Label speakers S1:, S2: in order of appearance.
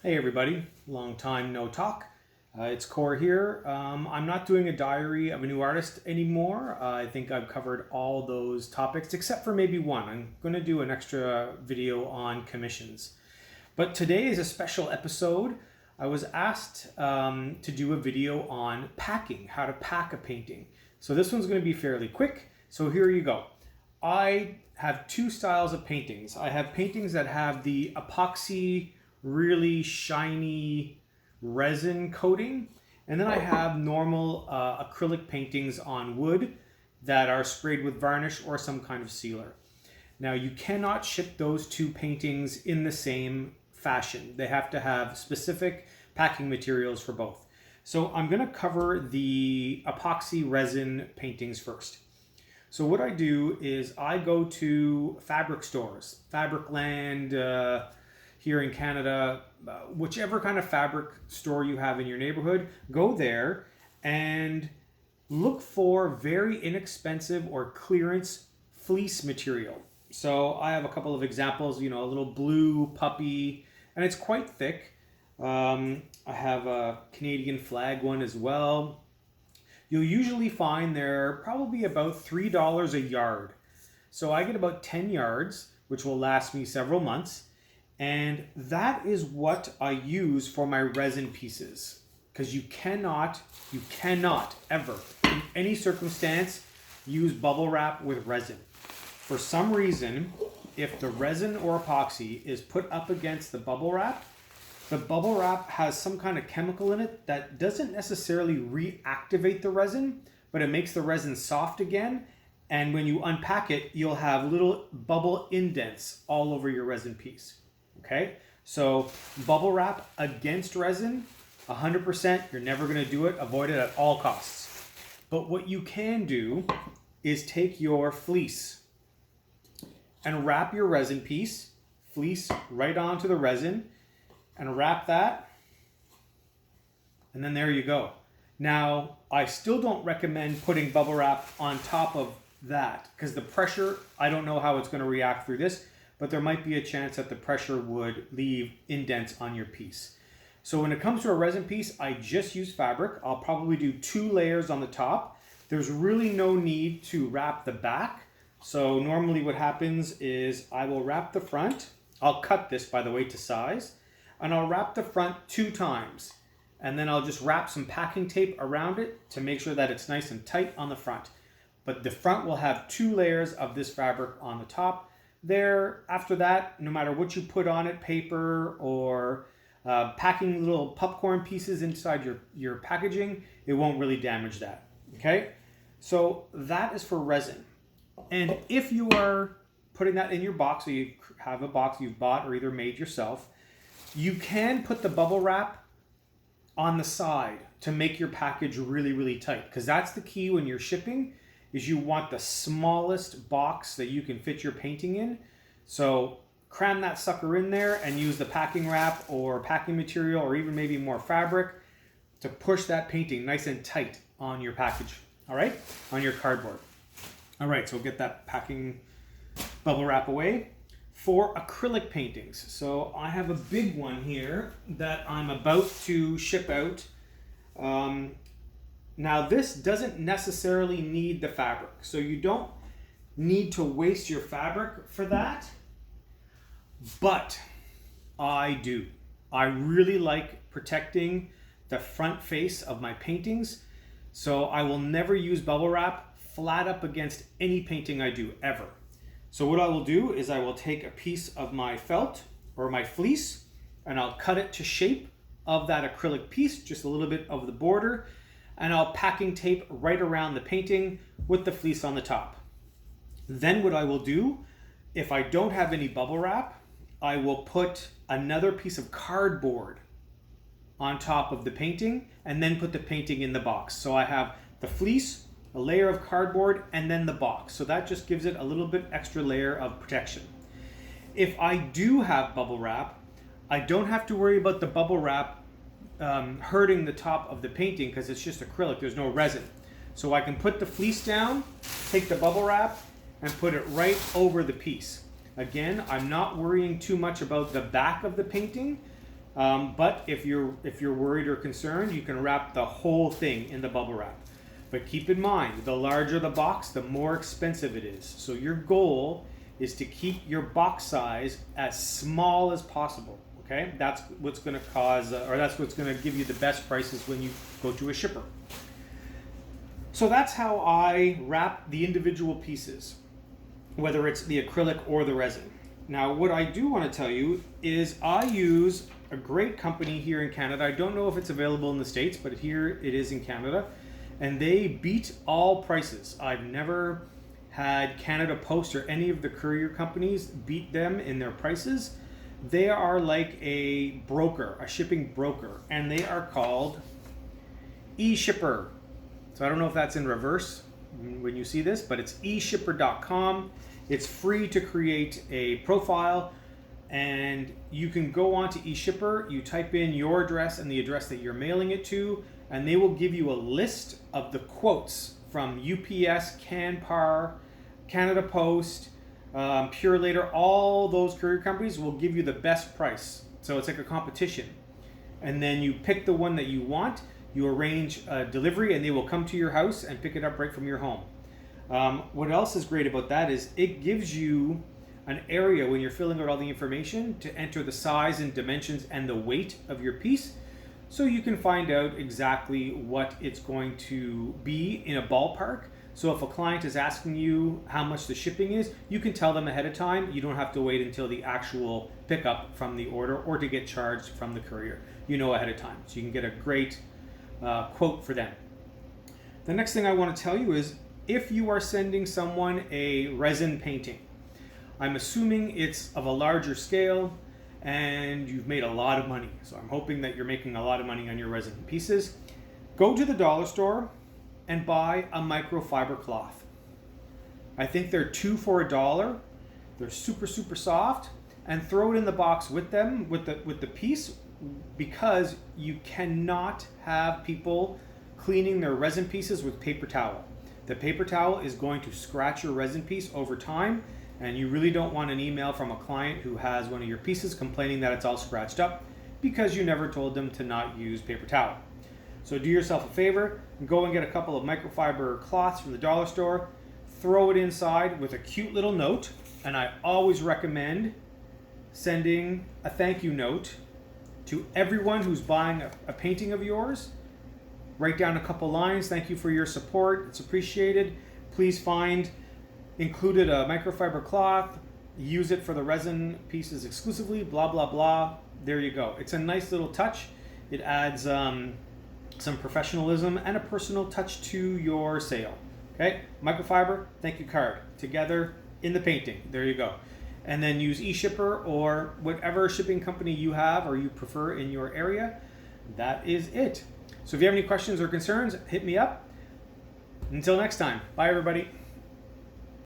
S1: Hey everybody, long time no talk. It's Core here. I'm not doing a diary of a new artist anymore. I think I've covered all those topics except for maybe one. I'm going to do an extra video on commissions. But today is a special episode. I was asked to do a video on packing, how to pack a painting. So this one's going to be fairly quick. So here you go. I have two styles of paintings. I have paintings that have the epoxy really shiny resin coating, and then I have normal acrylic paintings on wood that are sprayed with varnish or some kind of sealer. Now you cannot ship those two paintings in the same fashion. They have to have specific packing materials for both. So I'm going to cover the epoxy resin paintings first. So what I do is I go to fabric stores, Fabricland, here in Canada, whichever kind of fabric store you have in your neighborhood, go there and look for very inexpensive or clearance fleece material. So I have a couple of examples, a little blue puppy, and it's quite thick. I have a Canadian flag one as well. You'll usually find they're probably about $3 a yard. So I get about 10 yards, which will last me several months. And that is what I use for my resin pieces, because you cannot ever, in any circumstance, use bubble wrap with resin. For some reason, if the resin or epoxy is put up against the bubble wrap has some kind of chemical in it that doesn't necessarily reactivate the resin, but it makes the resin soft again. And when you unpack it, you'll have little bubble indents all over your resin piece. Okay, so bubble wrap against resin, 100%, you're never going to do it. Avoid it at all costs. But what you can do is take your fleece and wrap your resin piece, fleece right onto the resin, and wrap that, and then there you go. Now, I still don't recommend putting bubble wrap on top of that, because the pressure, I don't know how it's going to react through this, but there might be a chance that the pressure would leave indents on your piece. So when it comes to a resin piece, I just use fabric. I'll probably do 2 layers on the top. There's really no need to wrap the back. So normally what happens is I will wrap the front. I'll cut this, by the way, to size. And I'll wrap the front 2 times. And then I'll just wrap some packing tape around it to make sure that it's nice and tight on the front. But the front will have 2 layers of this fabric on the top. After that, no matter what you put on it, paper or packing little popcorn pieces inside your packaging, it won't really damage that. Okay, so that is for resin. And if you are putting that in your box, or you have a box you've bought or either made yourself, you can put the bubble wrap on the side to make your package really, really tight, because that's the key when you're shipping. Is you want the smallest box that you can fit your painting in. So cram that sucker in there and use the packing wrap or packing material or even maybe more fabric to push that painting nice and tight on your package, all right? On your cardboard. All right, so get that packing bubble wrap away. For acrylic paintings, so I have a big one here that I'm about to ship out. Now this doesn't necessarily need the fabric, so you don't need to waste your fabric for that, but I do. I really like protecting the front face of my paintings, so I will never use bubble wrap flat up against any painting I do, ever. So what I will do is I will take a piece of my felt or my fleece and I'll cut it to shape of that acrylic piece, just a little bit of the border, and I'll packing tape right around the painting with the fleece on the top. Then what I will do, if I don't have any bubble wrap, I will put another piece of cardboard on top of the painting and then put the painting in the box. So I have the fleece, a layer of cardboard, and then the box. So that just gives it a little bit extra layer of protection. If I do have bubble wrap, I don't have to worry about the bubble wrap hurting the top of the painting because it's just acrylic, there's no resin. So I can put the fleece down, take the bubble wrap, and put it right over the piece. Again, I'm not worrying too much about the back of the painting But if you're worried or concerned, you can wrap the whole thing in the bubble wrap. But keep in mind, the larger the box, the more expensive it is. So your goal is to keep your box size as small as possible. Okay, that's what's going to cause, or that's what's going to give you the best prices when you go to a shipper. So that's how I wrap the individual pieces, whether it's the acrylic or the resin. Now, what I do want to tell you is I use a great company here in Canada. I don't know if it's available in the States, but here it is in Canada. And they beat all prices. I've never had Canada Post or any of the courier companies beat them in their prices. They are like a broker, a shipping broker, and they are called eShipper. So I don't know if that's in reverse when you see this, but it's eShipper.com. It's free to create a profile, and you can go on to eShipper, you type in your address and the address that you're mailing it to, and they will give you a list of the quotes from UPS, Canpar, Canada Post, Pure Later. All those courier companies will give you the best price. So it's like a competition. And then you pick the one that you want, you arrange a delivery, and they will come to your house and pick it up right from your home. What else is great about that is it gives you an area when you're filling out all the information to enter the size and dimensions and the weight of your piece, so you can find out exactly what it's going to be in a ballpark. So if a client is asking you how much the shipping is, you can tell them ahead of time. You don't have to wait until the actual pickup from the order or to get charged from the courier. You know ahead of time, so you can get a great quote for them. The next thing I want to tell you is if you are sending someone a resin painting, I'm assuming it's of a larger scale and you've made a lot of money. So I'm hoping that you're making a lot of money on your resin pieces. Go to the dollar store and buy a microfiber cloth. I think they're 2 for $1. They're super, super soft, and throw it in the box with them, with the piece, because you cannot have people cleaning their resin pieces with paper towel. The paper towel is going to scratch your resin piece over time, and you really don't want an email from a client who has one of your pieces complaining that it's all scratched up because you never told them to not use paper towel. So do yourself a favor and go and get a couple of microfiber cloths from the dollar store, throw it inside with a cute little note, and I always recommend sending a thank you note to everyone who's buying a painting of yours. Write down a couple lines. Thank you for your support. It's appreciated. Please included a microfiber cloth. Use it for the resin pieces exclusively. Blah, blah, blah. There you go. It's a nice little touch. It adds some professionalism and a personal touch to your sale. Okay? Microfiber, thank you card. Together in the painting. There you go. And then use eShipper or whatever shipping company you have or you prefer in your area. That is it. So if you have any questions or concerns, hit me up. Until next time, bye everybody.